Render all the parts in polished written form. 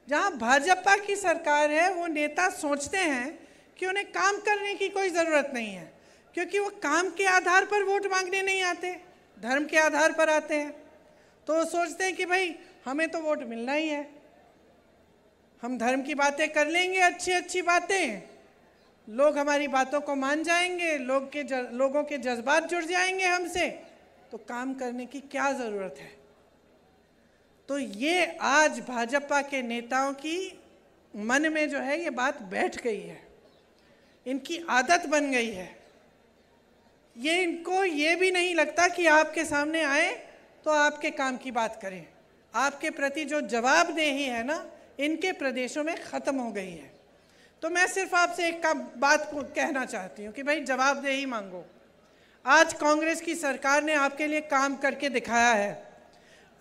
जहां भाजपा की सरकार है वो नेता सोचते हैं कि उन्हें काम करने की कोई ज़रूरत नहीं है, क्योंकि वो काम के आधार पर वोट मांगने नहीं आते, धर्म के आधार पर आते हैं। तो वो सोचते हैं कि भाई हमें तो वोट मिलना ही है, हम धर्म की बातें कर लेंगे, अच्छी अच्छी बातें, लोग हमारी बातों को मान जाएंगे, लोगों के जज्बात जुड़ जाएंगे हमसे, तो काम करने की क्या ज़रूरत है। तो ये आज भाजपा के नेताओं की मन में जो है ये बात बैठ गई है, इनकी आदत बन गई है। ये इनको ये भी नहीं लगता कि आपके सामने आए तो आपके काम की बात करें। आपके प्रति जो जवाबदेही है ना, इनके प्रदेशों में ख़त्म हो गई है। तो मैं सिर्फ आपसे एक बात कहना चाहती हूँ कि भाई जवाबदेही मांगो। आज कांग्रेस की सरकार ने आपके लिए काम करके दिखाया है,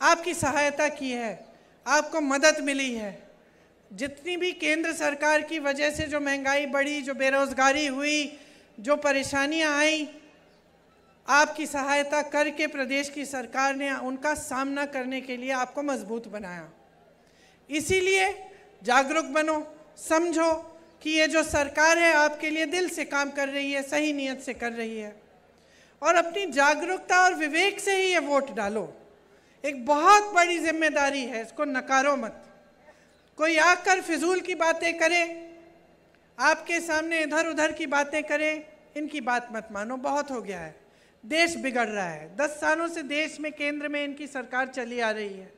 आपकी सहायता की है, आपको मदद मिली है। जितनी भी केंद्र सरकार की वजह से जो महंगाई बढ़ी, जो बेरोजगारी हुई, जो परेशानियां आई, आपकी सहायता करके प्रदेश की सरकार ने उनका सामना करने के लिए आपको मजबूत बनाया। इसीलिए जागरूक बनो, समझो कि ये जो सरकार है आपके लिए दिल से काम कर रही है, सही नीयत से कर रही है, और अपनी जागरूकता और विवेक से ही ये वोट डालो। एक बहुत बड़ी जिम्मेदारी है, इसको नकारो मत। कोई आकर फिजूल की बातें करे, आपके सामने इधर उधर की बातें करे, इनकी बात मत मानो, बहुत हो गया है। देश बिगड़ रहा है। 10 सालों से देश में केंद्र में इनकी सरकार चली आ रही है।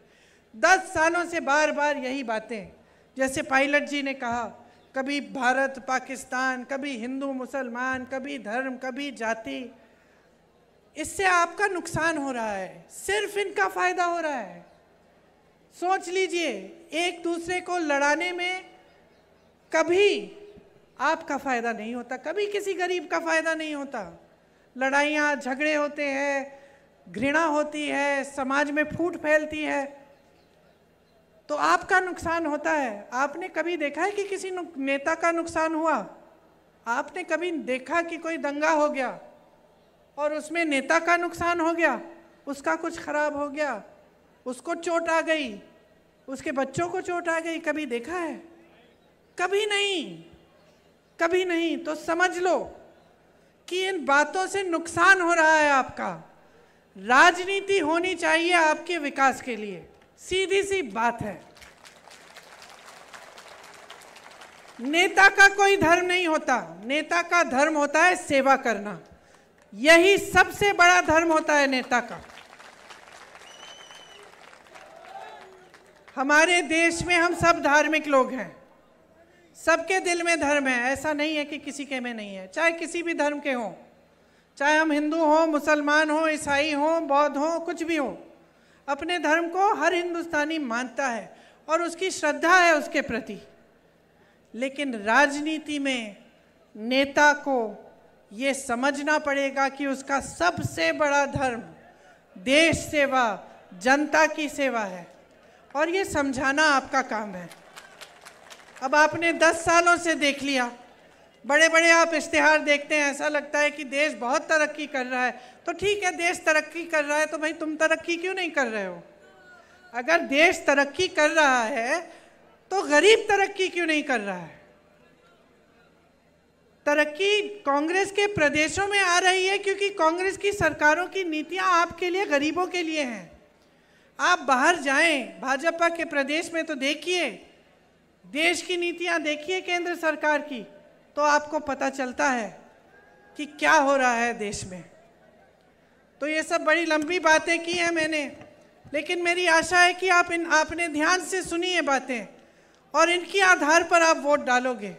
10 सालों से बार बार यही बातें, जैसे पायलट जी ने कहा, कभी भारत पाकिस्तान, कभी हिंदू मुसलमान, कभी धर्म, कभी जाति। इससे आपका नुकसान हो रहा है, सिर्फ इनका फायदा हो रहा है। सोच लीजिए, एक दूसरे को लड़ाने में कभी आपका फायदा नहीं होता, कभी किसी गरीब का फायदा नहीं होता। लड़ाइयाँ झगड़े होते हैं, घृणा होती है, समाज में फूट फैलती है, तो आपका नुकसान होता है। आपने कभी देखा है कि किसी नेता का नुकसान हुआ? आपने कभी देखा कि कोई दंगा हो गया और उसमें नेता का नुकसान हो गया, उसका कुछ खराब हो गया, उसको चोट आ गई, उसके बच्चों को चोट आ गई? कभी देखा है? कभी नहीं, कभी नहीं। तो समझ लो कि इन बातों से नुकसान हो रहा है आपका। राजनीति होनी चाहिए आपके विकास के लिए, सीधी सी बात है। नेता का कोई धर्म नहीं होता, नेता का धर्म होता है सेवा करना। यही सबसे बड़ा धर्म होता है नेता का। हमारे देश में हम सब धार्मिक लोग हैं, सबके दिल में धर्म है, ऐसा नहीं है कि किसी के में नहीं है। चाहे किसी भी धर्म के हों, चाहे हम हिंदू हों, मुसलमान हों, ईसाई हों, बौद्ध हों, कुछ भी हो, अपने धर्म को हर हिंदुस्तानी मानता है और उसकी श्रद्धा है उसके प्रति। लेकिन राजनीति में नेता को ये समझना पड़ेगा कि उसका सबसे बड़ा धर्म देश सेवा, जनता की सेवा है, और ये समझाना आपका काम है। अब आपने 10 सालों से देख लिया, बड़े बड़े आप इश्तिहार देखते हैं, ऐसा लगता है कि देश बहुत तरक्की कर रहा है। तो ठीक है, देश तरक्की कर रहा है, तो भाई तुम तरक्की क्यों नहीं कर रहे हो? अगर देश तरक्की कर रहा है तो गरीब तरक्की क्यों नहीं कर रहा है? तरक्की कांग्रेस के प्रदेशों में आ रही है क्योंकि कांग्रेस की सरकारों की नीतियां आपके लिए, गरीबों के लिए हैं। आप बाहर जाएं, भाजपा के प्रदेश में तो देखिए, देश की नीतियां देखिए केंद्र सरकार की, तो आपको पता चलता है कि क्या हो रहा है देश में। तो ये सब बड़ी लंबी बातें की हैं मैंने, लेकिन मेरी आशा है कि आपने ध्यान से सुनी ये बातें और इनके आधार पर आप वोट डालोगे।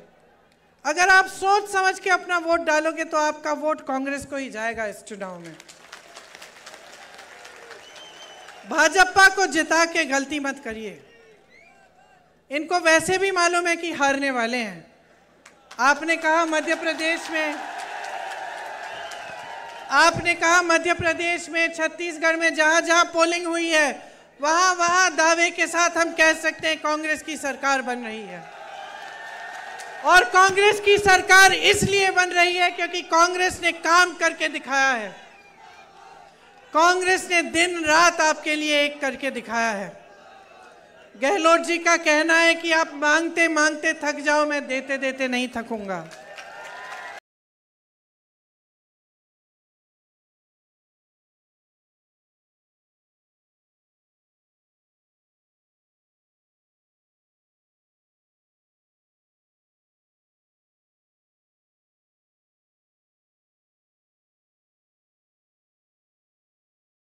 अगर आप सोच समझ के अपना वोट डालोगे तो आपका वोट कांग्रेस को ही जाएगा इस चुनाव में। भाजपा को जिता के गलती मत करिए। इनको वैसे भी मालूम है कि हारने वाले हैं। आपने कहा मध्य प्रदेश में, छत्तीसगढ़ में जहां जहां पोलिंग हुई है वहां वहां दावे के साथ हम कह सकते हैं कांग्रेस की सरकार बन रही है। और कांग्रेस की सरकार इसलिए बन रही है क्योंकि कांग्रेस ने काम करके दिखाया है। कांग्रेस ने दिन रात आपके लिए एक करके दिखाया है। गहलोत जी का कहना है कि आप मांगते मांगते थक जाओ, मैं देते देते नहीं थकूंगा।